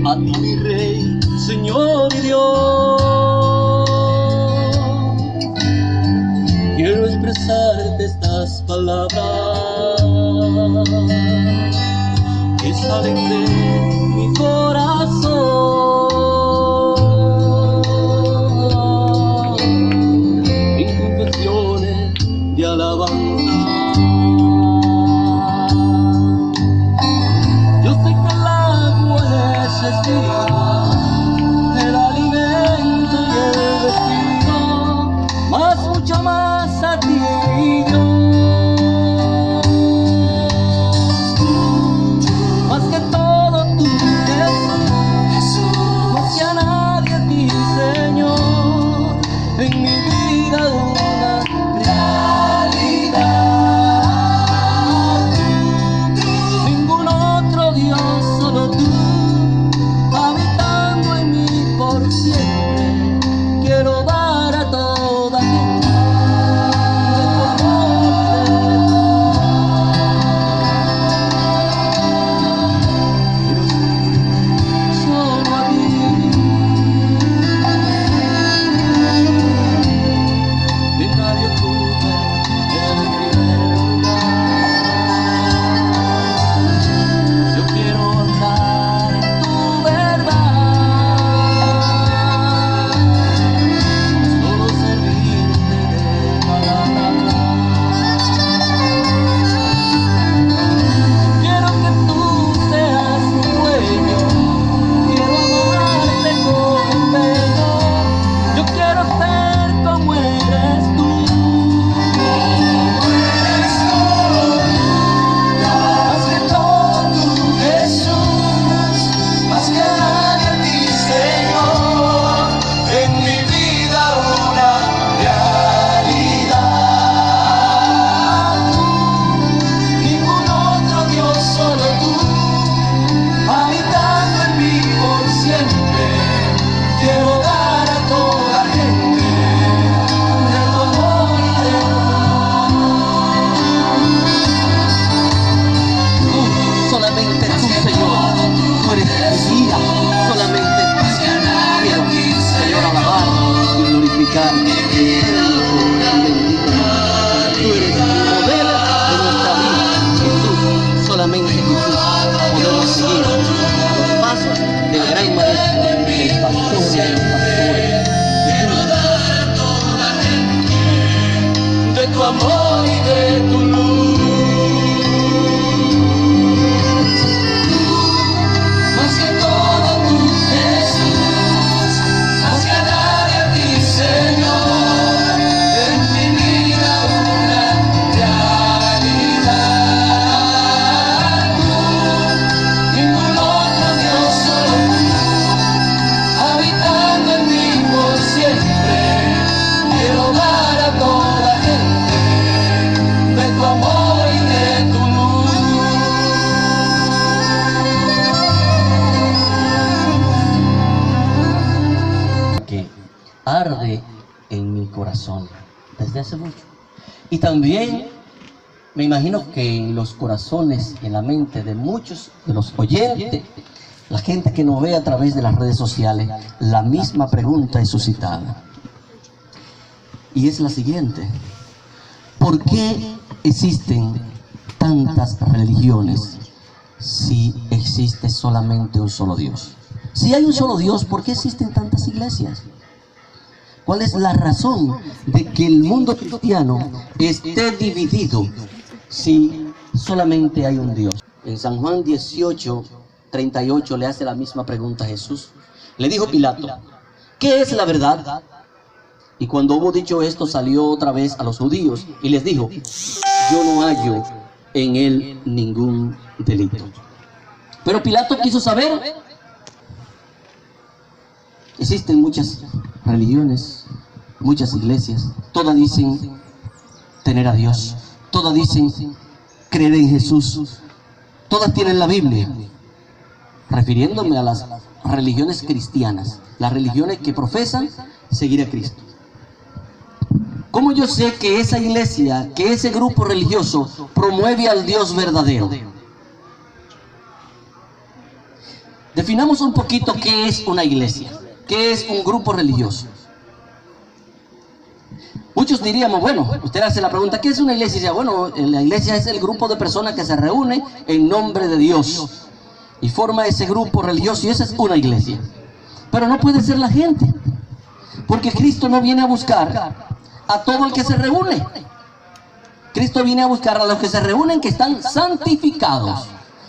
a ti mi Rey, Señor y Dios. Quiero expresarte estas palabras que salen de mi corazón, mis confesiones de alabanza. Yo sé que el agua necesita el alimento y el vestido, más, mucho más a ti, Dios. Más que todo tú, Jesús, más que a nadie a ti, Señor, en mi vida una realidad. Ningún otro Dios, solo tú, habitando en mí por siempre. Quiero dar a toda gente amor y de tu luz. Más que todo tú, Jesús, más que a nadie a ti, Señor, en mi vida una realidad. Ningún otro Dios, solo tú, habitando en mí por siempre. Quiero dar a toda gente de tu amor y de tu luz. Que arde en mi corazón desde hace mucho. Y también me imagino que en los corazones y en la mente de muchos de los oyentes, la gente que nos ve a través de las redes sociales, la misma pregunta es suscitada. Y es la siguiente: ¿por qué existen tantas religiones si existe solamente un solo Dios? Si hay un solo Dios, ¿por qué existen tantas iglesias? ¿Cuál es la razón de que el mundo cristiano esté dividido si solamente hay un Dios? En San Juan 18:38 le hace la misma pregunta a Jesús. Le dijo Pilato: ¿qué es la verdad? Y cuando hubo dicho esto, salió otra vez a los judíos y les dijo: yo no hallo en él ningún delito. Pero Pilato quiso saber. Existen muchas religiones, muchas iglesias, todas dicen tener a Dios, todas dicen creer en Jesús, todas tienen la Biblia, refiriéndome a las religiones cristianas, las religiones que profesan seguir a Cristo. ¿Cómo yo sé que esa iglesia, que ese grupo religioso promueve al Dios verdadero? Definamos un poquito qué es una iglesia, qué es un grupo religioso. Muchos diríamos, bueno, usted hace la pregunta, ¿qué es una iglesia? Y dice, bueno, la iglesia es el grupo de personas que se reúnen en nombre de Dios y forma ese grupo religioso, y esa es una iglesia. Pero no puede ser la gente, porque Cristo no viene a buscar a todo el que se reúne. Cristo viene a buscar a los que se reúnen que están santificados.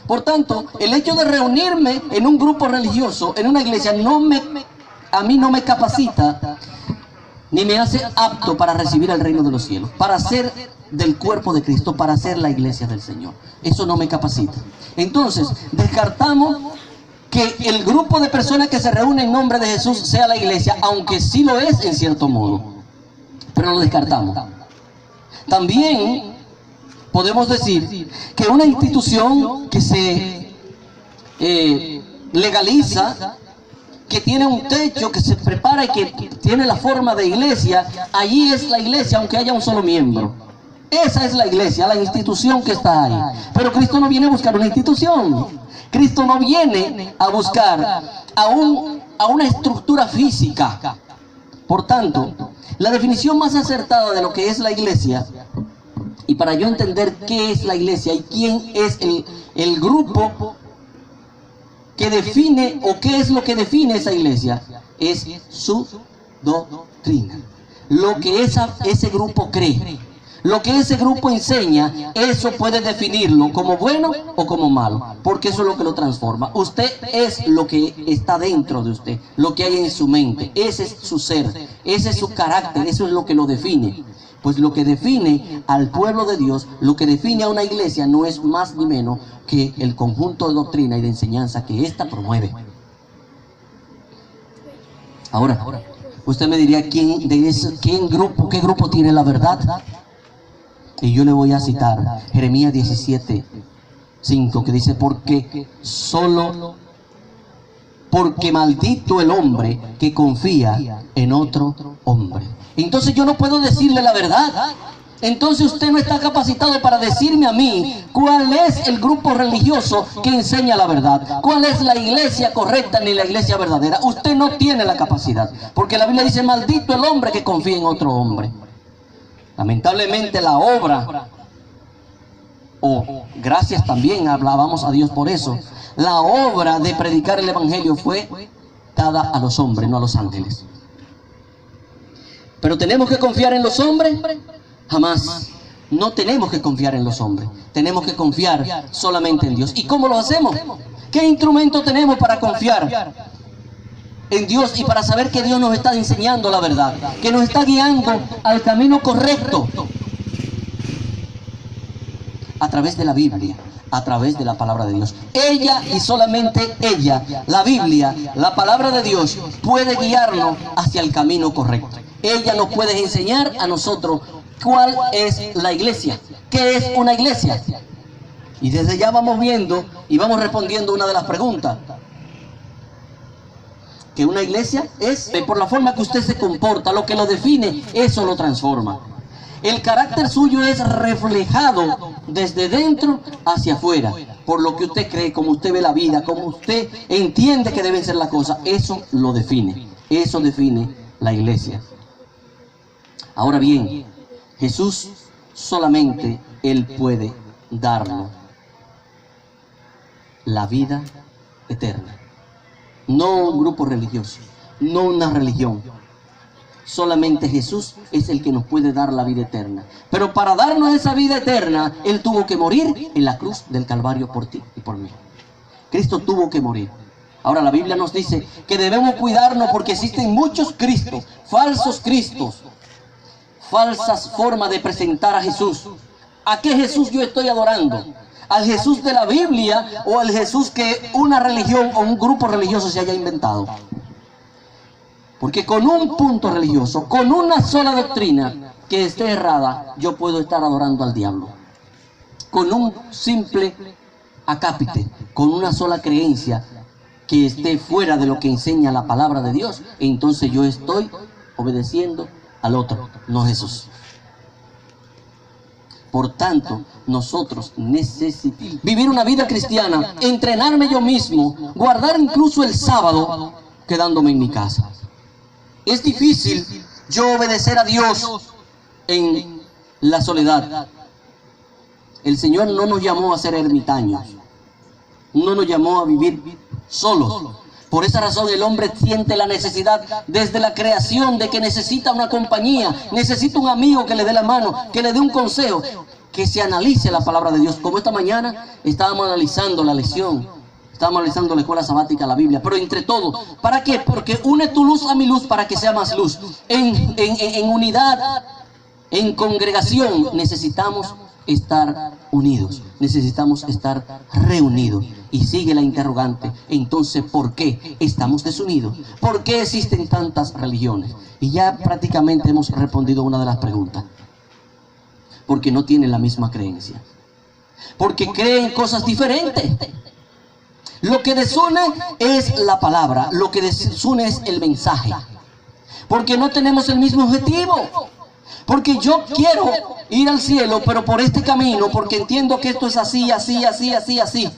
Por tanto, el hecho de reunirme en un grupo religioso, en una iglesia, a mí no me capacita ni me hace apto para recibir el reino de los cielos, para ser del cuerpo de Cristo, para ser la iglesia del Señor. Eso no me capacita. Entonces, descartamos que el grupo de personas que se reúne en nombre de Jesús sea la iglesia, aunque sí lo es en cierto modo, pero lo descartamos. También podemos decir que una institución que se legaliza, que tiene un techo, que se prepara y que tiene la forma de iglesia, allí es la iglesia aunque haya un solo miembro. Esa es la iglesia, la institución que está ahí. Pero Cristo no viene a buscar una institución. Cristo no viene a buscar a una estructura física. Por tanto, la definición más acertada de lo que es la iglesia, y para yo entender qué es la iglesia y quién es el grupo que define, o qué es lo que define esa iglesia, es su doctrina. Lo que ese grupo cree, lo que ese grupo enseña, eso puede definirlo como bueno o como malo, porque eso es lo que lo transforma. Usted es lo que está dentro de usted, lo que hay en su mente, ese es su ser, ese es su carácter, eso es lo que lo define. Pues lo que define al pueblo de Dios, lo que define a una iglesia, no es más ni menos que el conjunto de doctrina y de enseñanza que ésta promueve. Ahora, usted me diría, ¿qué grupo tiene la verdad? Y yo le voy a citar Jeremías 17:5, que dice, porque maldito el hombre que confía en otro hombre. Entonces yo no puedo decirle la verdad. Entonces usted no está capacitado para decirme a mí cuál es el grupo religioso que enseña la verdad, cuál es la iglesia correcta ni la iglesia verdadera. Usted no tiene la capacidad, porque la Biblia dice, maldito el hombre que confía en otro hombre. Lamentablemente la obra, gracias también, hablábamos a Dios por eso, la obra de predicar el evangelio fue dada a los hombres, no a los ángeles. Pero ¿tenemos que confiar en los hombres? Jamás. No tenemos que confiar en los hombres. Tenemos que confiar solamente en Dios. ¿Y cómo lo hacemos? ¿Qué instrumento tenemos para confiar en Dios y para saber que Dios nos está enseñando la verdad, que nos está guiando al camino correcto? A través de la Biblia, a través de la palabra de Dios. Ella y solamente ella, la Biblia, la palabra de Dios, puede guiarnos hacia el camino correcto. Ella nos puede enseñar a nosotros cuál es la iglesia, qué es una iglesia. Y desde ya vamos viendo y vamos respondiendo una de las preguntas. Que una iglesia es, por la forma que usted se comporta, lo que lo define, eso lo transforma. El carácter suyo es reflejado desde dentro hacia afuera, por lo que usted cree, como usted ve la vida, como usted entiende que deben ser las cosas. Eso lo define, eso define la iglesia. Ahora bien, Jesús solamente Él puede darnos la vida eterna. No un grupo religioso, no una religión. Solamente Jesús es el que nos puede dar la vida eterna. Pero para darnos esa vida eterna, Él tuvo que morir en la cruz del Calvario por ti y por mí. Cristo tuvo que morir. Ahora la Biblia nos dice que debemos cuidarnos porque existen muchos Cristos, falsos Cristos, falsas formas de presentar a Jesús. ¿A qué Jesús yo estoy adorando? ¿Al Jesús de la Biblia o al Jesús que una religión o un grupo religioso se haya inventado? Porque con un punto religioso, con una sola doctrina que esté errada, yo puedo estar adorando al diablo. Con un simple acápite, con una sola creencia que esté fuera de lo que enseña la palabra de Dios, entonces yo estoy obedeciendo al otro, no a Jesús. Por tanto, nosotros necesitamos vivir una vida cristiana, entrenarme yo mismo, guardar incluso el sábado, quedándome en mi casa. Es difícil yo obedecer a Dios en la soledad. El Señor no nos llamó a ser ermitaños, no nos llamó a vivir solos. Por esa razón el hombre siente la necesidad desde la creación de que necesita una compañía, necesita un amigo que le dé la mano, que le dé un consejo, que se analice la palabra de Dios. Como esta mañana estábamos analizando la lección, estábamos analizando la escuela sabática, la Biblia, pero entre todo, ¿para qué? Porque une tu luz a mi luz para que sea más luz. En unidad, en congregación, necesitamos estar unidos, necesitamos estar reunidos. Y sigue la interrogante, entonces, ¿por qué estamos desunidos? ¿Por qué existen tantas religiones? Y ya prácticamente hemos respondido una de las preguntas. Porque no tienen la misma creencia. Porque creen cosas diferentes. Lo que desune es la palabra, lo que desune es el mensaje. Porque no tenemos el mismo objetivo. Porque yo quiero ir al cielo, pero por este camino, porque entiendo que esto es así, así, así, así, así.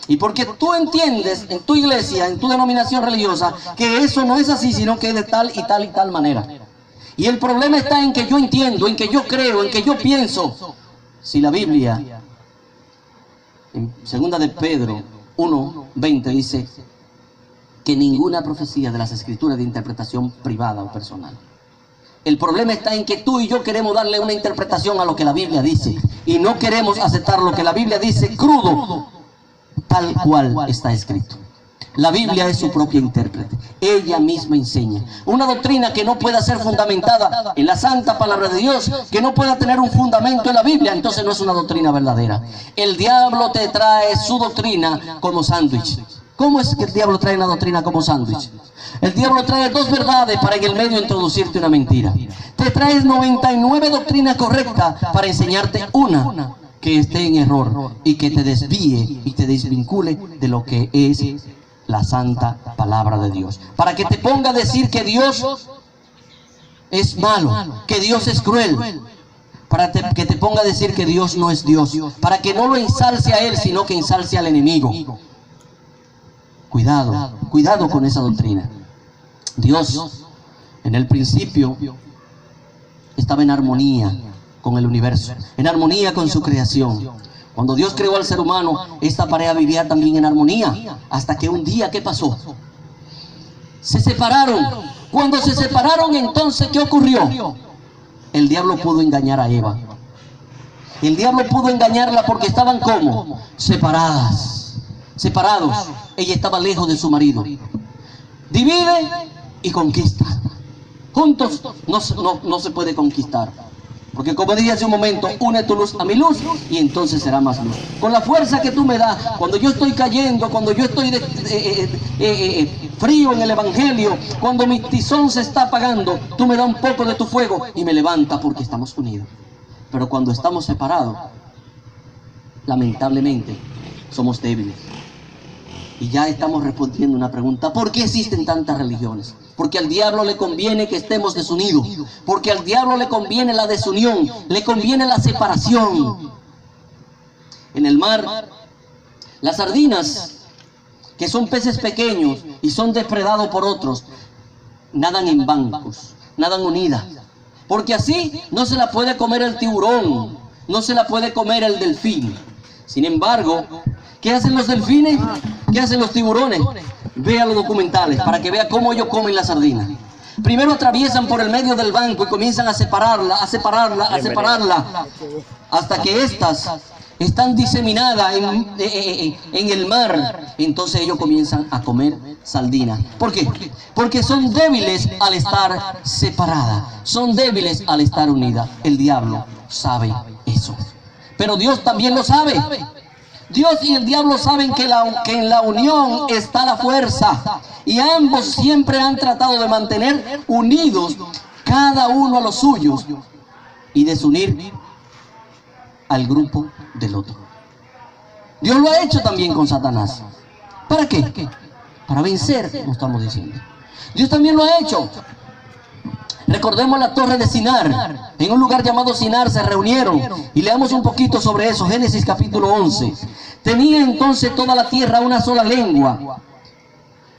Y porque tú entiendes en tu iglesia, en tu denominación religiosa, que eso no es así, sino que es de tal y tal y tal manera. Y el problema está en que yo entiendo, en que yo creo, en que yo pienso. Si la Biblia, en 2 de Pedro 1:20 dice que ninguna profecía de las Escrituras de interpretación privada o personal. El problema está en que tú y yo queremos darle una interpretación a lo que la Biblia dice. Y no queremos aceptar lo que la Biblia dice crudo, tal cual está escrito. La Biblia es su propia intérprete. Ella misma enseña. Una doctrina que no pueda ser fundamentada en la santa palabra de Dios, que no pueda tener un fundamento en la Biblia, entonces no es una doctrina verdadera. El diablo te trae su doctrina como sándwich. ¿Cómo es que el diablo trae una doctrina como sándwich? El diablo trae dos verdades para en el medio introducirte una mentira. Te trae 99 doctrinas correctas para enseñarte una que esté en error y que te desvíe y te desvincule de lo que es la santa palabra de Dios. Para que te ponga a decir que Dios es malo, que Dios es cruel. Para que te ponga a decir que Dios no es Dios. Para que no lo ensalce a Él, sino que ensalce al enemigo. Cuidado, cuidado con esa doctrina. Dios, en el principio, estaba en armonía con el universo, en armonía con su creación. Cuando Dios creó al ser humano, esta pareja vivía también en armonía, hasta que un día, ¿qué pasó? Se separaron. Cuando se separaron, entonces, ¿qué ocurrió? El diablo pudo engañar a Eva. El diablo pudo engañarla porque estaban ¿cómo? Separados. Ella estaba lejos de su marido. Divide y conquista. Juntos no se puede conquistar. Porque como dije hace un momento, une tu luz a mi luz y entonces será más luz. Con la fuerza que tú me das, cuando yo estoy cayendo, cuando yo estoy frío en el evangelio, cuando mi tizón se está apagando, tú me das un poco de tu fuego y me levanta porque estamos unidos. Pero cuando estamos separados, lamentablemente, somos débiles. Y ya estamos respondiendo una pregunta: ¿por qué existen tantas religiones? Porque al diablo le conviene que estemos desunidos. Porque al diablo le conviene la desunión, le conviene la separación. En el mar, las sardinas, que son peces pequeños y son depredados por otros, nadan en bancos, nadan unidas. Porque así no se la puede comer el tiburón, no se la puede comer el delfín. Sin embargo, ¿qué hacen los delfines? ¿Qué hacen los tiburones? Vea los documentales para que vea cómo ellos comen la sardina. Primero atraviesan por el medio del banco y comienzan a separarla, hasta que éstas están diseminadas en el mar. Entonces ellos comienzan a comer sardinas. ¿Por qué? Porque son débiles al estar separadas, son débiles al estar unidas. El diablo sabe eso, pero Dios también lo sabe. Dios y el diablo saben que en la unión está la fuerza. Y ambos siempre han tratado de mantener unidos cada uno a los suyos y desunir al grupo del otro. Dios lo ha hecho también con Satanás. ¿Para qué? Para vencer, lo estamos diciendo. Dios también lo ha hecho. Recordemos la torre de Sinar. En un lugar llamado Sinar se reunieron. Y leamos un poquito sobre eso. Génesis capítulo 11. Tenía entonces toda la tierra una sola lengua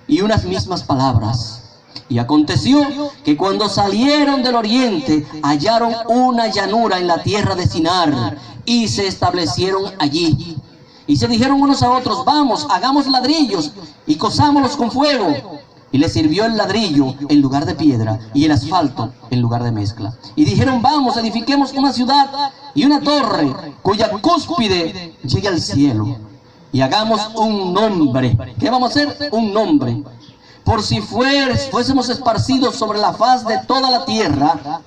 y unas mismas palabras. Y aconteció que cuando salieron del oriente, hallaron una llanura en la tierra de Sinar y se establecieron allí. Y se dijeron unos a otros: vamos, hagamos ladrillos y cozámoslos con fuego. Y les sirvió el ladrillo en lugar de piedra y el asfalto en lugar de mezcla. Y dijeron: vamos, edifiquemos una ciudad y una torre cuya cúspide llegue al cielo. Y hagamos un nombre. ¿Qué vamos a hacer? Un nombre. Por si fuésemos esparcidos sobre la faz de toda la tierra.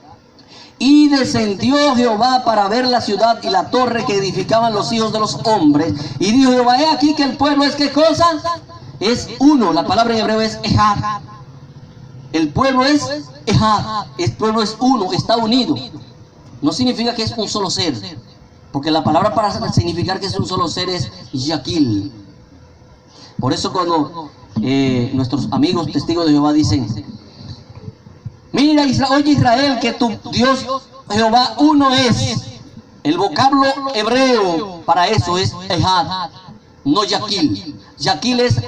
Y descendió Jehová para ver la ciudad y la torre que edificaban los hijos de los hombres. Y dijo Jehová: he aquí que el pueblo es ¿qué cosa? Es uno. La palabra en hebreo es ejad. El pueblo es ejad. El pueblo es uno, está unido. No significa que es un solo ser, porque la palabra para significar que es un solo ser es Yaquil. Por eso cuando nuestros amigos testigos de Jehová dicen: mira, oye Israel, que tu Dios Jehová uno es. El vocablo hebreo para eso es ejad, no Yaquil. Yaquil es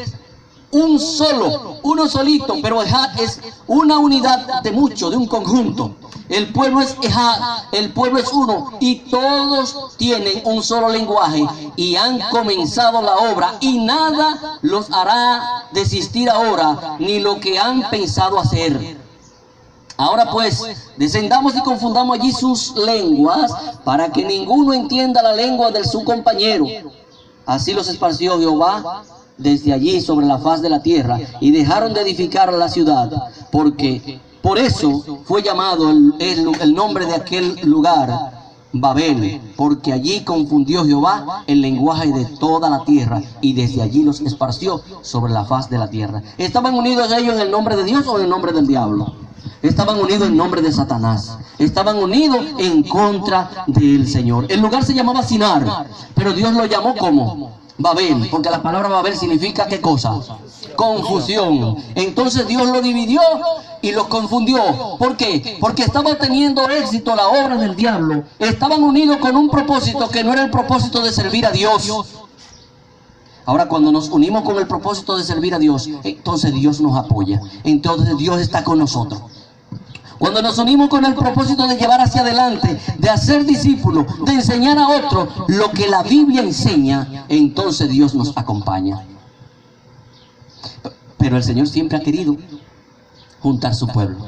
un solo, uno solito, pero ejad es una unidad de mucho, de un conjunto. El pueblo es ejad, el pueblo es uno, y todos tienen un solo lenguaje y han comenzado la obra, y nada los hará desistir ahora, ni lo que han pensado hacer. Ahora pues, descendamos y confundamos allí sus lenguas, para que ninguno entienda la lengua de su compañero. Así los esparció Jehová desde allí sobre la faz de la tierra, y dejaron de edificar la ciudad, porque por eso fue llamado el nombre de aquel lugar Babel, porque allí confundió Jehová el lenguaje de toda la tierra, y desde allí los esparció sobre la faz de la tierra. ¿Estaban unidos ellos en el nombre de Dios o en el nombre del diablo? Estaban unidos en nombre de Satanás. Estaban unidos en contra del Señor. El lugar se llamaba Sinar, pero Dios lo llamó como Babel, porque la palabra Babel significa ¿qué cosa? Confusión. Entonces Dios lo dividió y los confundió. ¿Por qué? Porque estaba teniendo éxito la obra del diablo. Estaban unidos con un propósito que no era el propósito de servir a Dios. Ahora, cuando nos unimos con el propósito de servir a Dios, entonces Dios nos apoya. Entonces Dios está con nosotros. Cuando nos unimos con el propósito de llevar hacia adelante, de hacer discípulos, de enseñar a otros lo que la Biblia enseña, entonces Dios nos acompaña. Pero el Señor siempre ha querido juntar su pueblo.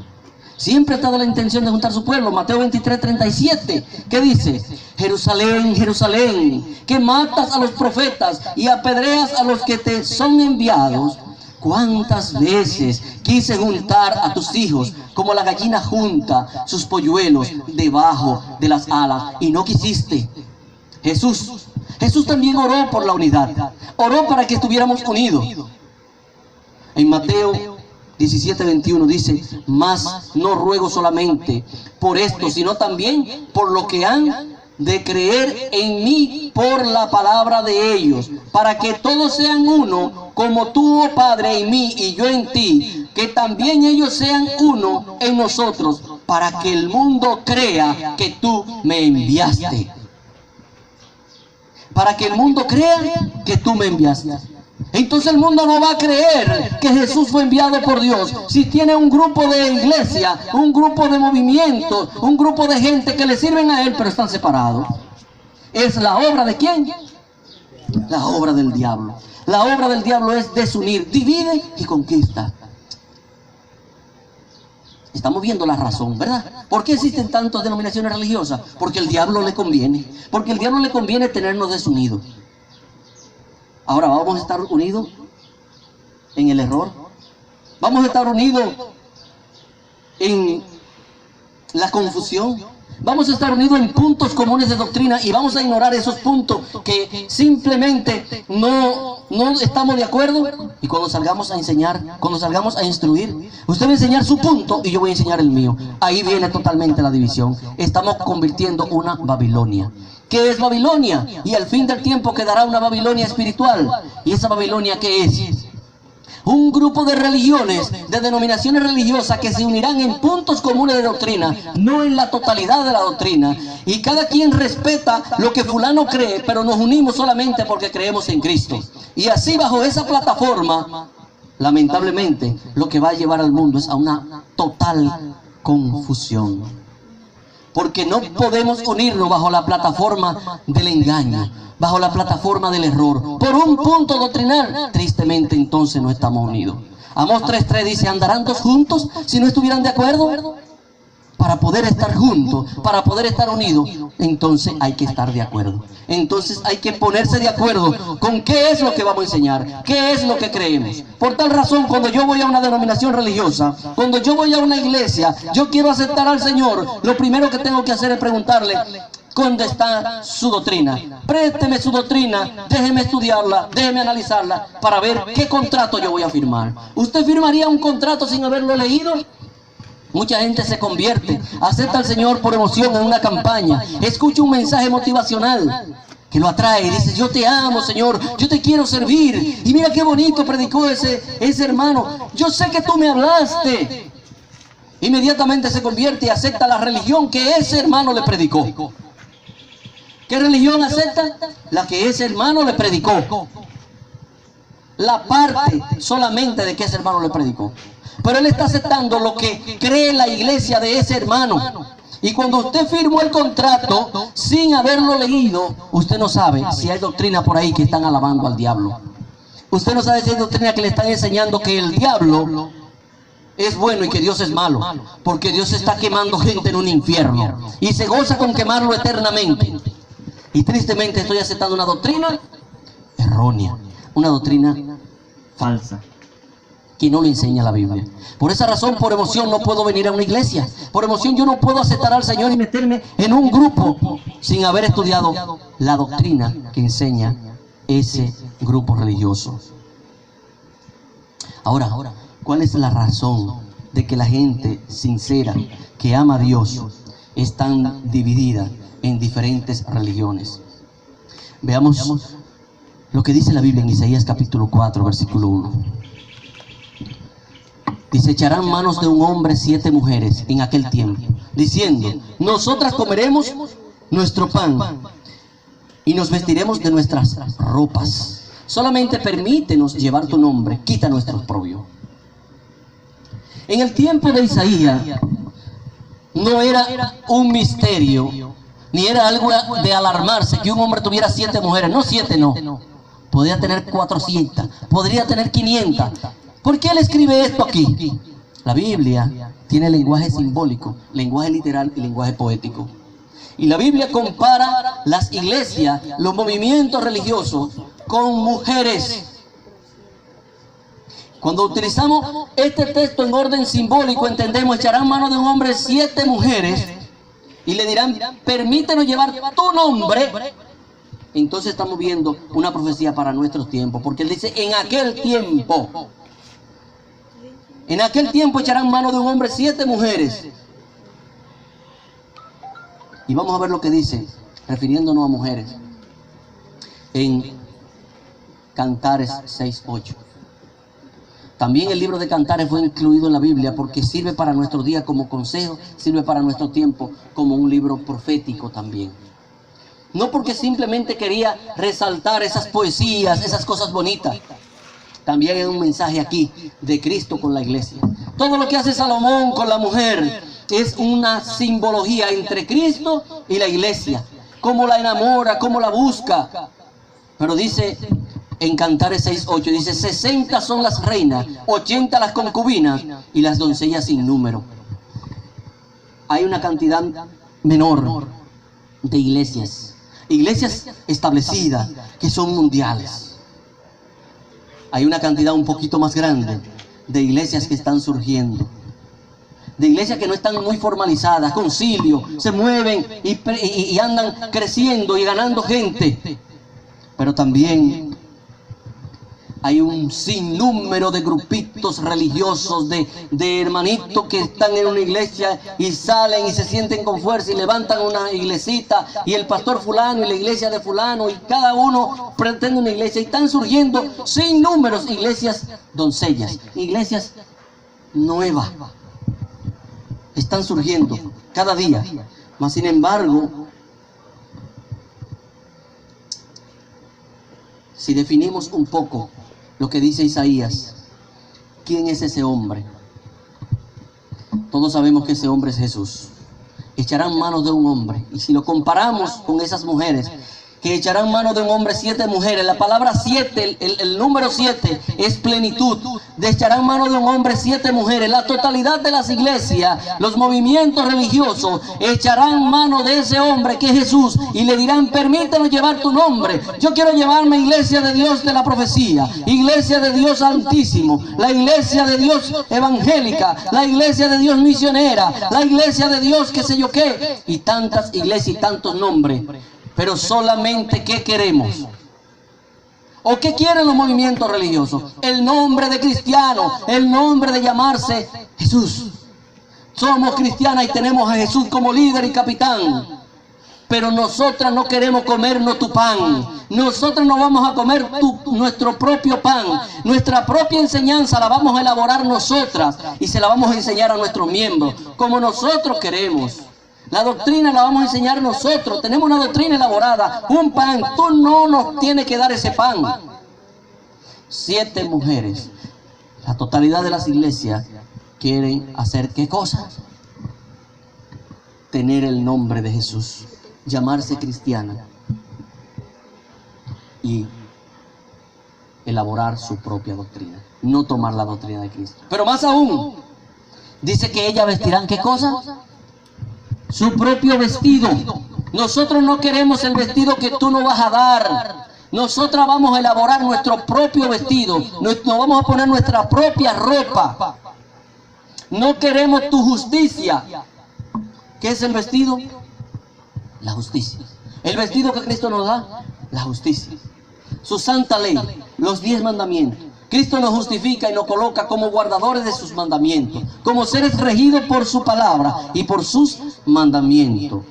Siempre ha estado la intención de juntar su pueblo. Mateo 23:37, ¿qué dice? Jerusalén, Jerusalén, que matas a los profetas y apedreas a los que te son enviados. ¿Cuántas veces quise juntar a tus hijos como la gallina junta sus polluelos debajo de las alas, y no quisiste? Jesús también oró por la unidad. Oró para que estuviéramos unidos. En Mateo 17:21 dice: mas no ruego solamente por esto, sino también por lo que han de creer en mí por la palabra de ellos, para que todos sean uno, como tú, oh Padre, en mí y yo en ti, que también ellos sean uno en nosotros, para que el mundo crea que tú me enviaste. Para que el mundo crea que tú me enviaste. Entonces el mundo no va a creer que Jesús fue enviado por Dios si tiene un grupo de iglesia, un grupo de movimientos, un grupo de gente que le sirven a Él, pero están separados. ¿Es la obra de quién? La obra del diablo. La obra del diablo es desunir, divide y conquista. Estamos viendo la razón, ¿verdad? ¿Por qué existen tantas denominaciones religiosas? Porque el diablo le conviene. Porque el diablo le conviene tenernos desunidos. Ahora, ¿vamos a estar unidos en el error? ¿Vamos a estar unidos en la confusión? ¿Vamos a estar unidos en puntos comunes de doctrina y vamos a ignorar esos puntos que simplemente no estamos de acuerdo? Y cuando salgamos a enseñar, cuando salgamos a instruir, usted va a enseñar su punto y yo voy a enseñar el mío. Ahí viene totalmente la división. Estamos convirtiendo una Babilonia. ¿Qué es Babilonia? Y al fin del tiempo quedará una Babilonia espiritual. ¿Y esa Babilonia qué es? un grupo de religiones, de denominaciones religiosas que se unirán en puntos comunes de doctrina, no en la totalidad de la doctrina. Y cada quien respeta lo que fulano cree, pero nos unimos solamente porque creemos en Cristo. Y así bajo esa plataforma, lamentablemente, lo que va a llevar al mundo es a una total confusión. Porque no podemos unirnos bajo la plataforma del engaño, bajo la plataforma del error, por un punto doctrinal. Tristemente entonces no estamos unidos. Amós 3:3 dice, ¿andarán dos juntos si no estuvieran de acuerdo? Para poder estar juntos, para poder estar unidos, entonces hay que estar de acuerdo. Entonces hay que ponerse de acuerdo con qué es lo que vamos a enseñar, qué es lo que creemos. Por tal razón, cuando yo voy a una denominación religiosa, cuando yo voy a una iglesia, yo quiero aceptar al Señor, lo primero que tengo que hacer es preguntarle, ¿dónde está su doctrina? Présteme su doctrina, déjeme estudiarla, déjeme analizarla, para ver qué contrato yo voy a firmar. ¿Usted firmaría un contrato sin haberlo leído? Mucha gente se convierte, acepta al Señor por emoción en una campaña, escucha un mensaje motivacional que lo atrae y dice, yo te amo, Señor, yo te quiero servir. Y mira qué bonito predicó ese hermano, yo sé que tú me hablaste. Inmediatamente se convierte y acepta la religión que ese hermano le predicó. ¿Qué religión acepta? La que ese hermano le predicó. La parte solamente de que ese hermano le predicó. Pero él está aceptando lo que cree la iglesia de ese hermano. Y cuando usted firmó el contrato sin haberlo leído, usted no sabe si hay doctrina por ahí que están alabando al diablo. Usted no sabe si hay doctrina que le están enseñando que el diablo es bueno y que Dios es malo, porque Dios está quemando gente en un infierno y se goza con quemarlo eternamente. Y tristemente estoy aceptando una doctrina errónea, una doctrina falsa, que no le enseña la Biblia. Por esa razón, por emoción, no puedo venir a una iglesia. Por emoción, yo no puedo aceptar al Señor y meterme en un grupo sin haber estudiado la doctrina que enseña ese grupo religioso. Ahora, ¿cuál es la razón de que la gente sincera que ama a Dios es tan dividida en diferentes religiones? Veamos lo que dice la Biblia en Isaías capítulo 4, versículo 1. Dice, echarán manos de un hombre 7 mujeres en aquel tiempo, diciendo, nosotras comeremos nuestro pan y nos vestiremos de nuestras ropas. Solamente permítenos llevar tu nombre, quita nuestro oprobio. En el tiempo de Isaías no era un misterio, ni era algo de alarmarse que un hombre tuviera 7 mujeres. No 7, no. Podría tener 400, podría tener 500. ¿Por qué él escribe esto aquí? La Biblia tiene lenguaje simbólico, lenguaje literal y lenguaje poético. Y la Biblia compara las iglesias, los movimientos religiosos, con mujeres. Cuando utilizamos este texto en orden simbólico, entendemos, echarán mano de un hombre 7 mujeres y le dirán, permítenos llevar tu nombre. Entonces estamos viendo una profecía para nuestros tiempos, porque él dice, en aquel tiempo echarán mano de un hombre 7 mujeres. Y vamos a ver lo que dice, refiriéndonos a mujeres, en Cantares 6:8. También el libro de Cantares fue incluido en la Biblia porque sirve para nuestro día como consejo, sirve para nuestro tiempo como un libro profético también. No porque simplemente quería resaltar esas poesías, esas cosas bonitas. También hay un mensaje aquí de Cristo con la iglesia. Todo lo que hace Salomón con la mujer es una simbología entre Cristo y la iglesia. Cómo la enamora, cómo la busca. Pero dice en Cantares 6:8, dice, 60 son las reinas, 80 las concubinas y las doncellas sin número. Hay una cantidad menor de iglesias establecidas que son mundiales. Hay una cantidad un poquito más grande de iglesias que están surgiendo. De iglesias que no están muy formalizadas, concilio, se mueven y andan creciendo y ganando gente. Pero también hay un sinnúmero de grupitos religiosos, de hermanitos que están en una iglesia y salen y se sienten con fuerza y levantan una iglesita, y el pastor fulano y la iglesia de fulano, y cada uno pretende una iglesia, y están surgiendo sinnúmeros iglesias doncellas, iglesias nuevas, están surgiendo cada día. Mas sin embargo, si definimos un poco lo que dice Isaías, ¿quién es ese hombre? Todos sabemos que ese hombre es Jesús. Echarán manos de un hombre. Y si lo comparamos con esas mujeres, que echarán mano de un hombre 7 mujeres. La palabra 7, el número 7 es plenitud. De echarán mano de un hombre 7 mujeres. La totalidad de las iglesias, los movimientos religiosos, echarán mano de ese hombre que es Jesús y le dirán: permítenos llevar tu nombre. Yo quiero llevarme Iglesia de Dios de la Profecía, Iglesia de Dios Santísimo, la Iglesia de Dios Evangélica, la Iglesia de Dios Misionera, la Iglesia de Dios qué sé yo qué, y tantas iglesias y tantos nombres. Pero solamente, ¿qué queremos? ¿O qué quieren los movimientos religiosos? El nombre de cristiano, el nombre de llamarse Jesús. Somos cristianas y tenemos a Jesús como líder y capitán. Pero nosotras no queremos comernos tu pan. Nosotros no vamos a comer nuestro propio pan. Nuestra propia enseñanza la vamos a elaborar nosotras y se la vamos a enseñar a nuestros miembros, como nosotros queremos. La doctrina la vamos a enseñar nosotros. Tenemos una doctrina elaborada, un pan. Tú no nos tienes que dar ese pan. 7 mujeres. La totalidad de las iglesias quieren hacer ¿qué cosa? Tener el nombre de Jesús, llamarse cristiana y elaborar su propia doctrina, no tomar la doctrina de Cristo. Pero más aún, dice que ellas vestirán ¿qué cosa? Su propio vestido. Nosotros no queremos el vestido que tú nos vas a dar. Nosotras vamos a elaborar nuestro propio vestido. Nos vamos a poner nuestra propia ropa. No queremos tu justicia. ¿Qué es el vestido? La justicia. El vestido que Cristo nos da, la justicia. Su santa ley, los 10 mandamientos. Cristo nos justifica y nos coloca como guardadores de sus mandamientos, como seres regidos por su palabra y por sus mandamientos.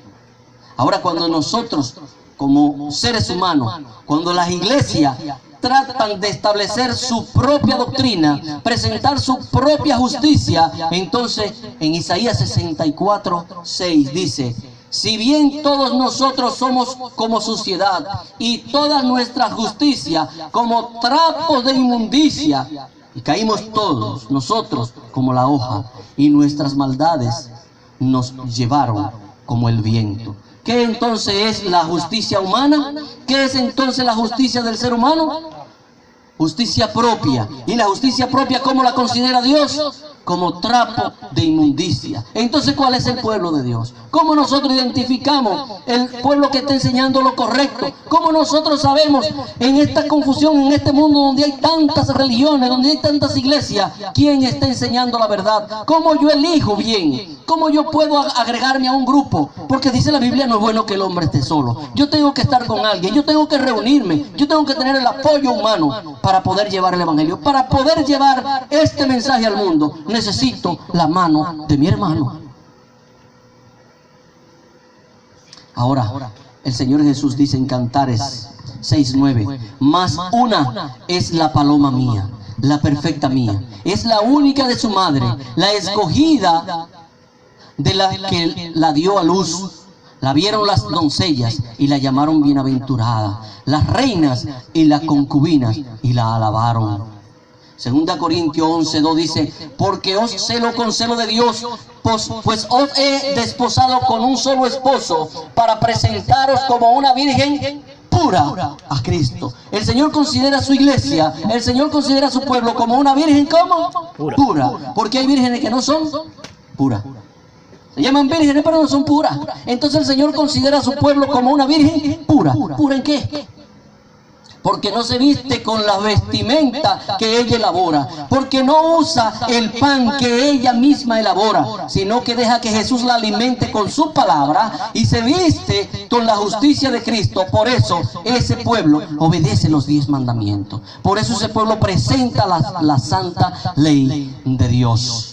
Ahora, cuando nosotros, como seres humanos, cuando las iglesias tratan de establecer su propia doctrina, presentar su propia justicia, entonces en Isaías 64:6 dice: si bien todos nosotros somos como suciedad y toda nuestra justicia como trapos de inmundicia, y caímos todos nosotros como la hoja, y nuestras maldades nos llevaron como el viento. ¿Qué entonces es la justicia humana? ¿Qué es entonces la justicia del ser humano? Justicia propia. ¿Y la justicia propia cómo la considera Dios? Como trapo de inmundicia. Entonces, ¿cuál es el pueblo de Dios? ¿Cómo nosotros identificamos el pueblo que está enseñando lo correcto? ¿Cómo nosotros sabemos en esta confusión, en este mundo donde hay tantas religiones, donde hay tantas iglesias, quién está enseñando la verdad? ¿Cómo yo elijo bien? ¿Cómo yo puedo agregarme a un grupo? Porque dice la Biblia, no es bueno que el hombre esté solo. Yo tengo que estar con alguien, yo tengo que reunirme, yo tengo que tener el apoyo humano para poder llevar el evangelio, para poder llevar este mensaje al mundo. Necesito la mano de mi hermano. Ahora, el Señor Jesús dice en Cantares 6:9: mas una es la paloma mía, la perfecta mía, es la única de su madre, la escogida de la que la dio a luz. La vieron las doncellas y la llamaron bienaventurada, las reinas y las concubinas y la alabaron. 2 Corintios 11:2 dice: porque os celo con celo de Dios, pues os he desposado con un solo esposo, para presentaros como una virgen pura a Cristo. El Señor considera a su iglesia, el Señor considera a su pueblo como una virgen, ¿cómo? Pura. Porque hay vírgenes que no son puras. Se llaman vírgenes pero no son puras. Entonces el Señor considera a su pueblo como una virgen pura. ¿Pura en qué? porque no se viste con la vestimenta que ella elabora, porque no usa el pan que ella misma elabora, sino que deja que Jesús la alimente con su palabra y se viste con la justicia de Cristo. Por eso ese pueblo obedece los 10 mandamientos. Por eso ese pueblo presenta la santa ley de Dios.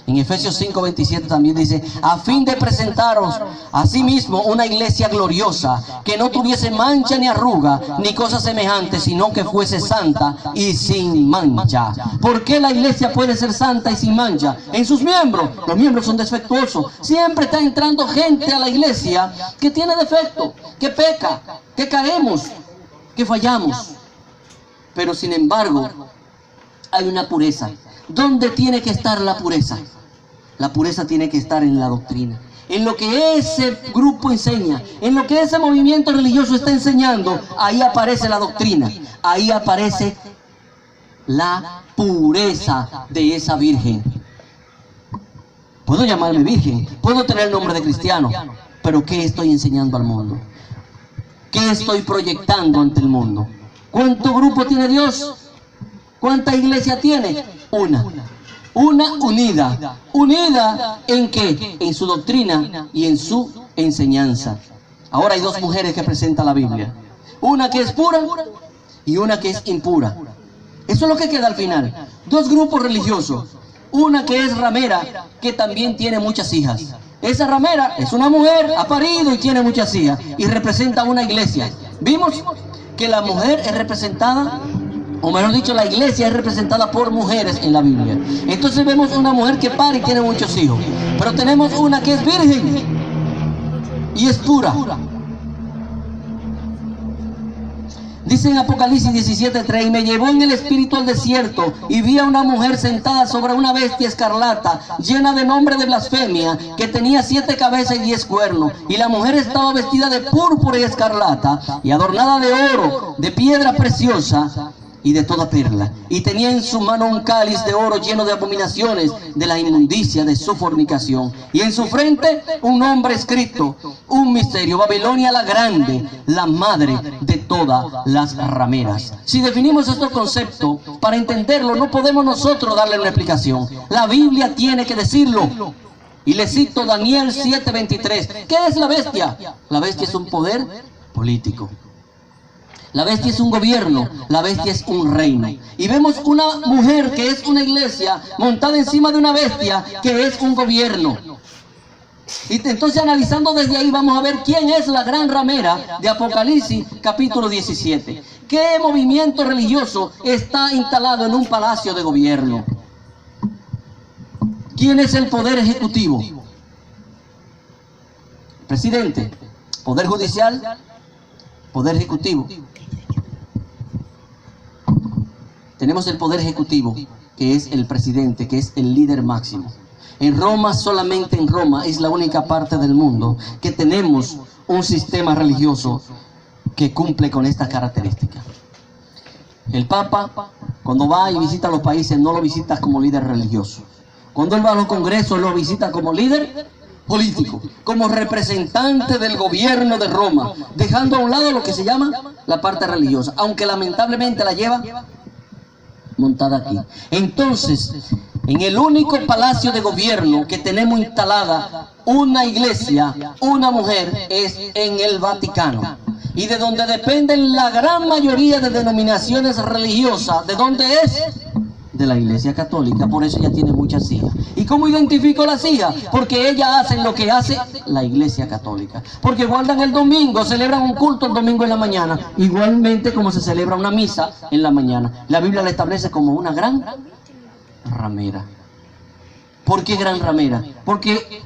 En Efesios 5:27 también dice: a fin de presentaros a sí mismo una iglesia gloriosa, que no tuviese mancha ni arruga, ni cosa semejante, sino que fuese santa y sin mancha. ¿Por qué la iglesia puede ser santa y sin mancha? En sus miembros. Los miembros son defectuosos. Siempre está entrando gente a la iglesia que tiene defecto, que peca, que caemos, que fallamos. Pero sin embargo, hay una pureza. ¿Dónde tiene que estar la pureza? La pureza tiene que estar en la doctrina, en lo que ese grupo enseña, en lo que ese movimiento religioso está enseñando. Ahí aparece la doctrina, ahí aparece la pureza de esa virgen. Puedo llamarme virgen, puedo tener el nombre de cristiano, pero ¿qué estoy enseñando al mundo? ¿Qué estoy proyectando ante el mundo? ¿Cuánto grupo tiene Dios? ¿Cuánta iglesia tiene? Una unida. ¿Unida en qué? En su doctrina y en su enseñanza. Ahora hay dos mujeres que presenta la Biblia. Una que es pura y una que es impura. Eso es lo que queda al final. Dos grupos religiosos. Una que es ramera, que también tiene muchas hijas. Esa ramera es una mujer, ha parido y tiene muchas hijas. Y representa una iglesia. Vimos que la mujer es representada, o mejor dicho, la iglesia es representada por mujeres en la Biblia. Entonces vemos una mujer que pare y tiene muchos hijos. Pero tenemos una que es virgen y es pura. Dice en Apocalipsis 17:3: y me llevó en el espíritu al desierto, y vi a una mujer sentada sobre una bestia escarlata, llena de nombre de blasfemia, que tenía 7 cabezas y 10 cuernos. Y la mujer estaba vestida de púrpura y escarlata, y adornada de oro, de piedra preciosa y de toda perla, y tenía en su mano un cáliz de oro lleno de abominaciones de la inmundicia de su fornicación, y en su frente un nombre escrito, un misterio: Babilonia la grande, la madre de todas las rameras. Si definimos estos conceptos, para entenderlo no podemos nosotros darle una explicación. La Biblia tiene que decirlo. Y le cito Daniel 7:23. ¿Qué es la bestia? La bestia es un poder político. La bestia es un gobierno, la bestia es un reino. Y vemos una mujer que es una iglesia montada encima de una bestia que es un gobierno. Y entonces, analizando desde ahí, vamos a ver quién es la gran ramera de Apocalipsis capítulo 17. ¿Qué movimiento religioso está instalado en un palacio de gobierno? ¿Quién es el poder ejecutivo? Presidente. Poder judicial, poder ejecutivo. Tenemos el poder ejecutivo, que es el presidente, que es el líder máximo. En Roma, solamente en Roma, es la única parte del mundo que tenemos un sistema religioso que cumple con estas características. El Papa, cuando va y visita los países, no lo visita como líder religioso. Cuando él va a los congresos, lo visita como líder político, como representante del gobierno de Roma, dejando a un lado lo que se llama la parte religiosa, aunque lamentablemente la lleva montada aquí. Entonces, en el único palacio de gobierno que tenemos instalada una iglesia, una mujer, es en el Vaticano. Y de donde dependen la gran mayoría de denominaciones religiosas, ¿de dónde es? De la Iglesia Católica. Por eso ella tiene muchas hijas. ¿Y cómo identifico las hijas? Porque ellas hacen lo que hace la Iglesia Católica. Porque guardan el domingo, celebran un culto el domingo en la mañana, igualmente como se celebra una misa en la mañana. La Biblia la establece como una gran ramera. ¿Por qué gran ramera? Porque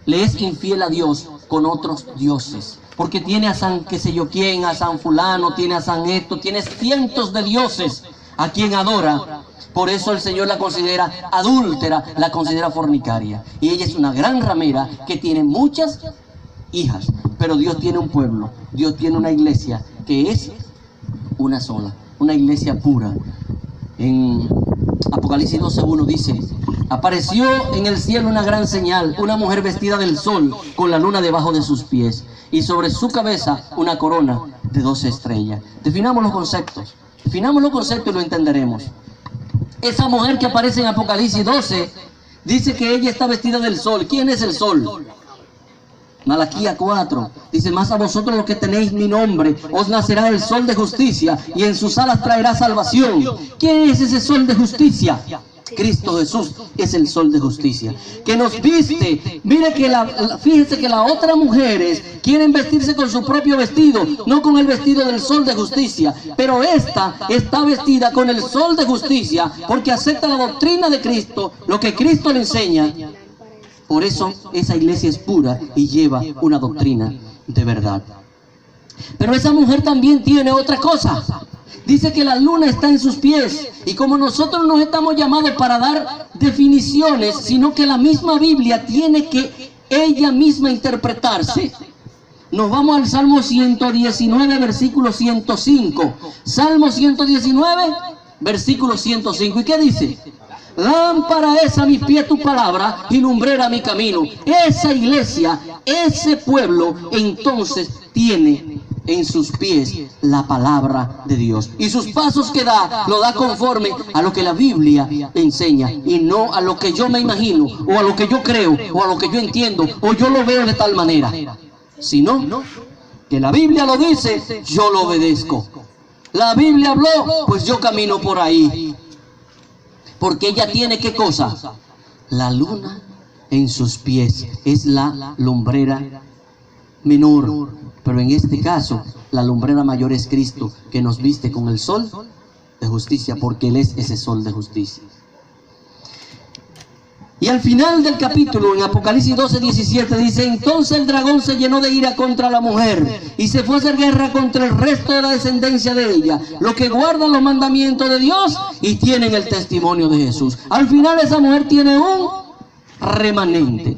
le es infiel a Dios con otros dioses. Porque tiene a San qué sé yo quién, a San fulano, tiene a San esto, tiene cientos de dioses a quien adora. Por eso el Señor la considera adúltera, la considera fornicaria. Y ella es una gran ramera que tiene muchas hijas. Pero Dios tiene un pueblo, Dios tiene una iglesia que es una sola, una iglesia pura. En Apocalipsis 12:1 dice: apareció en el cielo una gran señal, una mujer vestida del sol, con la luna debajo de sus pies, y sobre su cabeza una corona de 12 estrellas. Definamos los conceptos. Definamos los conceptos y lo entenderemos. Esa mujer que aparece en Apocalipsis 12 dice que ella está vestida del sol. ¿Quién es el sol? Malaquías 4 dice: más a vosotros los que tenéis mi nombre os nacerá el sol de justicia y en sus alas traerá salvación. ¿Quién es ese sol de justicia? Cristo Jesús es el sol de justicia que nos viste. Mire que fíjese que las otras mujeres quieren vestirse con su propio vestido, no con el vestido del sol de justicia, pero esta está vestida con el sol de justicia porque acepta la doctrina de Cristo, lo que Cristo le enseña. Por eso esa iglesia es pura y lleva una doctrina de verdad. Pero esa mujer también tiene otra cosa. Dice que la luna está en sus pies. Y como nosotros no estamos llamados para dar definiciones, sino que la misma Biblia tiene que ella misma interpretarse, nos vamos al Salmo 119, versículo 105. Salmo 119, versículo 105. ¿Y qué dice? Lámpara es a mis pies tu palabra y lumbrera mi camino. Esa iglesia, ese pueblo, entonces tiene en sus pies la palabra de Dios. Y sus pasos que da, lo da conforme a lo que la Biblia enseña. Y no a lo que yo me imagino, o a lo que yo creo, o a lo que yo entiendo, o yo lo veo de tal manera. Sino que la Biblia lo dice, yo lo obedezco. La Biblia habló, pues yo camino por ahí. Porque ella tiene ¿qué cosa? La luna en sus pies. Es la lumbrera menor. Pero en este caso, la lumbrera mayor es Cristo, que nos viste con el sol de justicia, porque Él es ese sol de justicia. Y al final del capítulo, en Apocalipsis 12, 17, dice: entonces el dragón se llenó de ira contra la mujer y se fue a hacer guerra contra el resto de la descendencia de ella, los que guardan los mandamientos de Dios y tienen el testimonio de Jesús. Al final esa mujer tiene un remanente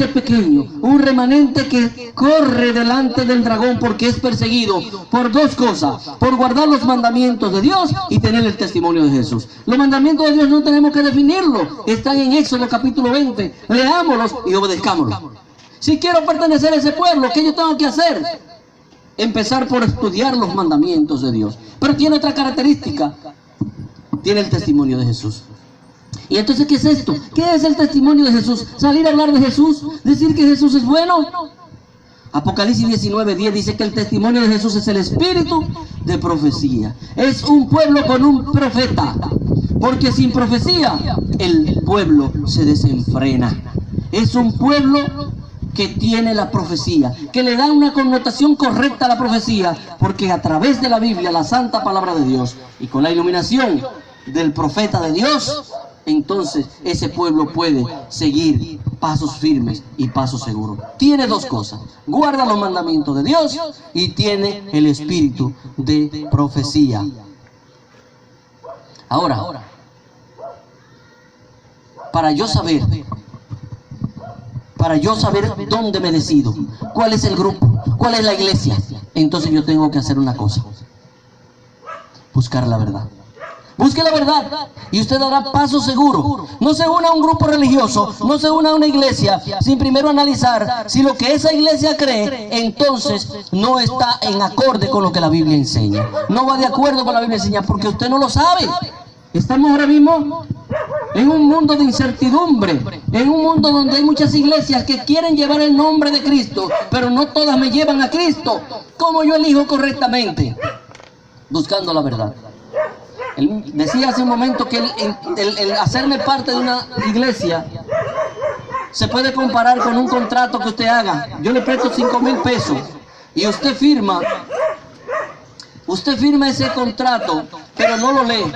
pequeño, un remanente que corre delante del dragón porque es perseguido por dos cosas: por guardar los mandamientos de Dios y tener el testimonio de Jesús. Los mandamientos de Dios no tenemos que definirlos, están en Éxodo capítulo 20, leámoslos y obedezcámoslos. Si quiero pertenecer a ese pueblo, ¿qué yo tengo que hacer? Empezar por estudiar los mandamientos de Dios. Pero tiene otra característica: tiene el testimonio de Jesús. Y entonces, ¿qué es esto? ¿Qué es el testimonio de Jesús? Salir a hablar de Jesús, decir que Jesús es bueno. Apocalipsis 19, 10 dice que el testimonio de Jesús es el espíritu de profecía. Es un pueblo con un profeta, porque sin profecía el pueblo se desenfrena. Es un pueblo que tiene la profecía, que le da una connotación correcta a la profecía, porque a través de la Biblia, la santa palabra de Dios, y con la iluminación del profeta de Dios, entonces ese pueblo puede seguir pasos firmes y pasos seguros. Tiene dos cosas: guarda los mandamientos de Dios y tiene el espíritu de profecía. Ahora, para yo saber dónde me decido, cuál es el grupo, cuál es la iglesia, entonces yo tengo que hacer una cosa: buscar la verdad. Busque la verdad y usted dará paso seguro. No se una a un grupo religioso, no se una a una iglesia sin primero analizar si lo que esa iglesia cree entonces no está en acorde con lo que la Biblia enseña. No va de acuerdo con la Biblia enseña porque usted no lo sabe. Estamos ahora mismo en un mundo de incertidumbre, en un mundo donde hay muchas iglesias que quieren llevar el nombre de Cristo, pero no todas me llevan a Cristo. ¿Cómo yo elijo correctamente? Buscando la verdad. Él decía hace un momento que el hacerme parte de una iglesia se puede comparar con un contrato que usted haga. Yo le presto 5,000 pesos y usted firma ese contrato, pero no lo lee.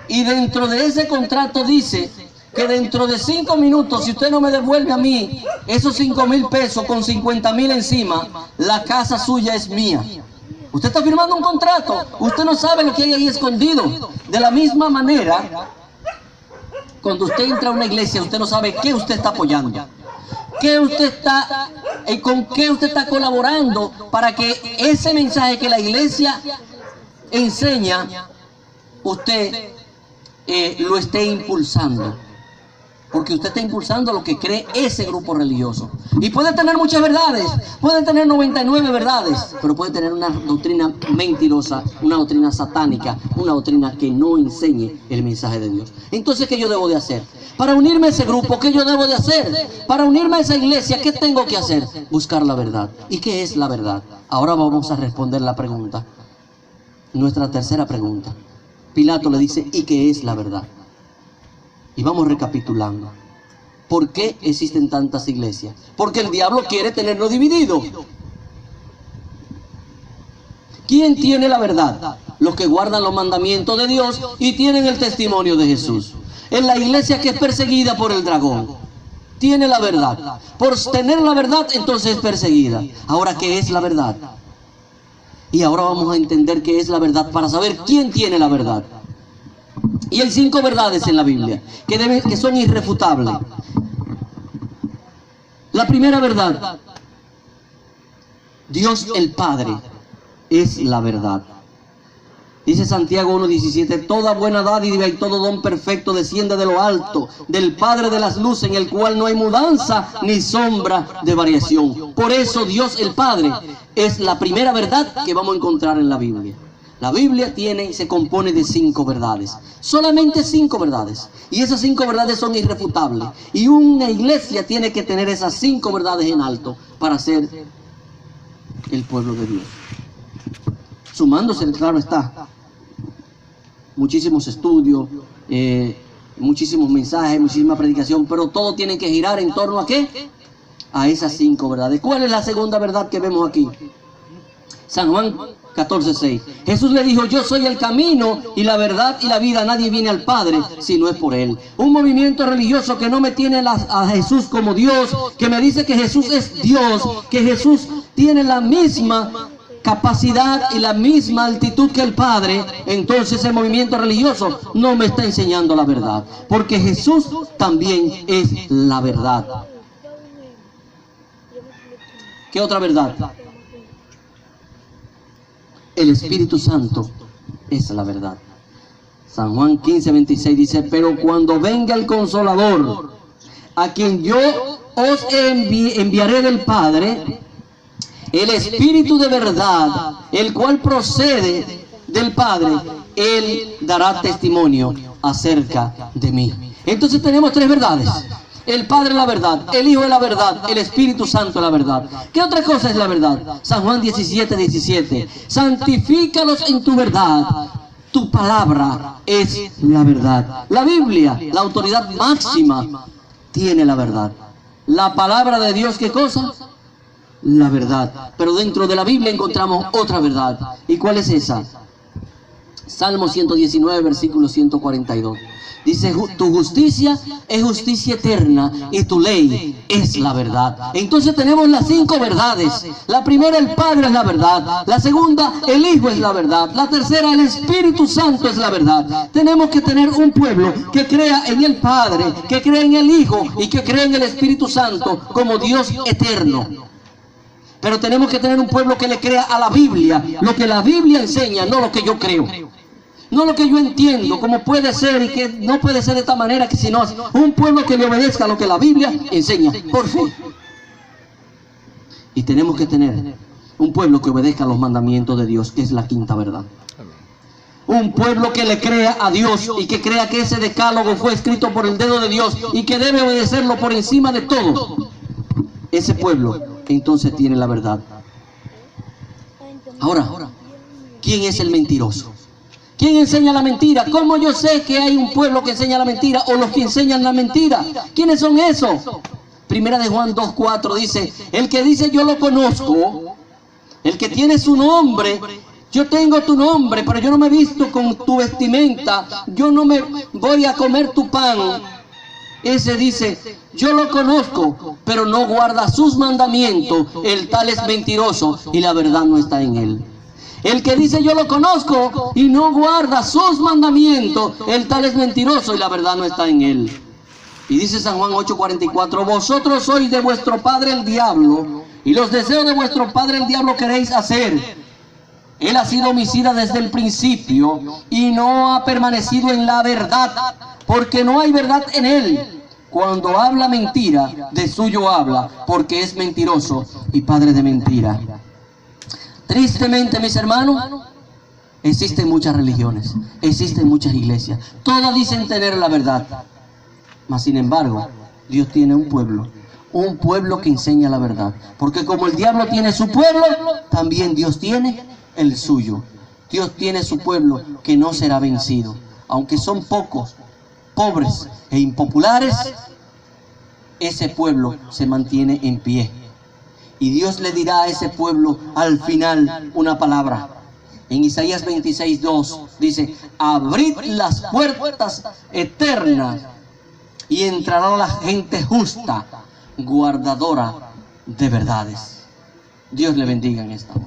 Y dentro de ese contrato dice que dentro de 5 minutos, si usted no me devuelve a mí esos 5,000 pesos con 50,000 encima, la casa suya es mía. Usted está firmando un contrato, usted no sabe lo que hay ahí escondido. De la misma manera, cuando usted entra a una iglesia, usted no sabe qué usted está apoyando, con qué usted está colaborando para que ese mensaje que la iglesia enseña, usted lo esté impulsando. porque usted está impulsando lo que cree ese grupo religioso. Y puede tener muchas verdades, puede tener 99 verdades, pero puede tener una doctrina mentirosa, una doctrina satánica, una doctrina que no enseñe el mensaje de Dios. Entonces, ¿qué yo debo de hacer? Para unirme a ese grupo, ¿qué yo debo de hacer? Para unirme a esa iglesia, ¿qué tengo que hacer? Buscar la verdad. ¿Y qué es la verdad? Ahora vamos a responder la pregunta. Nuestra tercera pregunta. Pilato le dice, ¿y qué es la verdad? Y vamos recapitulando. ¿Por qué existen tantas iglesias? Porque el diablo quiere tenernos divididos. ¿Quién tiene la verdad? Los que guardan los mandamientos de Dios y tienen el testimonio de Jesús. En la iglesia que es perseguida por el dragón, tiene la verdad. Por tener la verdad, entonces es perseguida. Ahora, ¿qué es la verdad? Y ahora vamos a entender qué es la verdad para saber quién tiene la verdad. Y hay 5 verdades en la Biblia que son irrefutables. La primera verdad: Dios el Padre es la verdad. Dice Santiago 1:17, toda buena dádiva y todo don perfecto desciende de lo alto, del Padre de las luces, en el cual no hay mudanza ni sombra de variación. Por eso Dios el Padre es la primera verdad que vamos a encontrar en la Biblia. La Biblia se compone de 5 verdades, solamente 5 verdades, y esas 5 verdades son irrefutables, y una iglesia tiene que tener esas 5 verdades en alto para ser el pueblo de Dios. Sumándose, claro está, muchísimos estudios, muchísimos mensajes, muchísima predicación, pero todo tiene que girar en torno a ¿qué? A esas 5 verdades. ¿Cuál es la segunda verdad que vemos aquí? San Juan 14:6. Jesús le dijo, yo soy el camino y la verdad y la vida, nadie viene al Padre si no es por Él. Un movimiento religioso que no me tiene a Jesús como Dios, que me dice que Jesús es Dios, que Jesús tiene la misma capacidad y la misma altitud que el Padre, entonces el movimiento religioso no me está enseñando la verdad, porque Jesús también es la verdad. ¿Qué otra verdad? El Espíritu Santo es la verdad. San Juan 15:26 dice, pero cuando venga el Consolador, a quien yo os enviaré del Padre, el Espíritu de verdad, el cual procede del Padre, Él dará testimonio acerca de mí. Entonces tenemos 3 verdades. El Padre es la verdad, el Hijo es la verdad, el Espíritu Santo es la verdad. ¿Qué otra cosa es la verdad? San Juan 17:17. Santifícalos en tu verdad. Tu palabra es la verdad. La Biblia, la autoridad máxima, tiene la verdad. La palabra de Dios, ¿qué cosa? La verdad. Pero dentro de la Biblia encontramos otra verdad. ¿Y cuál es esa? Salmo 119, versículo 142. Dice, tu justicia es justicia eterna y tu ley es la verdad. Entonces tenemos las 5 verdades. La primera, el Padre es la verdad. La segunda, el Hijo es la verdad. La tercera, el Espíritu Santo es la verdad. Tenemos que tener un pueblo que crea en el Padre, que crea en el Hijo y que crea en el Espíritu Santo como Dios eterno. Pero tenemos que tener un pueblo que le crea a la Biblia, lo que la Biblia enseña, no lo que yo creo. No lo que yo entiendo, cómo puede ser y que no puede ser de esta manera, que si no, un pueblo que le obedezca a lo que la Biblia enseña, por fe. Y tenemos que tener un pueblo que obedezca a los mandamientos de Dios, que es la quinta verdad. Un pueblo que le crea a Dios y que crea que ese decálogo fue escrito por el dedo de Dios y que debe obedecerlo por encima de todo. Ese pueblo entonces tiene la verdad. Ahora, ¿quién es el mentiroso? ¿Quién enseña la mentira? ¿Cómo yo sé que hay un pueblo que enseña la mentira o los que enseñan la mentira? ¿Quiénes son esos? Primera de Juan 2:4 dice, el que dice yo lo conozco, el que tiene su nombre, yo tengo tu nombre, pero yo no me he visto con tu vestimenta, yo no me voy a comer tu pan. Ese dice, yo lo conozco, pero no guarda sus mandamientos, el tal es mentiroso y la verdad no está en él. El que dice yo lo conozco y no guarda sus mandamientos, el tal es mentiroso y la verdad no está en él. Y dice San Juan 8:44, vosotros sois de vuestro padre el diablo, y los deseos de vuestro padre el diablo queréis hacer. Él ha sido homicida desde el principio y no ha permanecido en la verdad, porque no hay verdad en él. Cuando habla mentira, de suyo habla, porque es mentiroso y padre de mentira. Tristemente, mis hermanos, existen muchas religiones, existen muchas iglesias. Todas dicen tener la verdad. Mas, sin embargo, Dios tiene un pueblo que enseña la verdad. Porque como el diablo tiene su pueblo, también Dios tiene el suyo. Dios tiene su pueblo que no será vencido. Aunque son pocos, pobres e impopulares, ese pueblo se mantiene en pie. Y Dios le dirá a ese pueblo al final una palabra. En Isaías 26:2 dice: abrid las puertas eternas y entrará la gente justa, guardadora de verdades. Dios le bendiga en esta hora.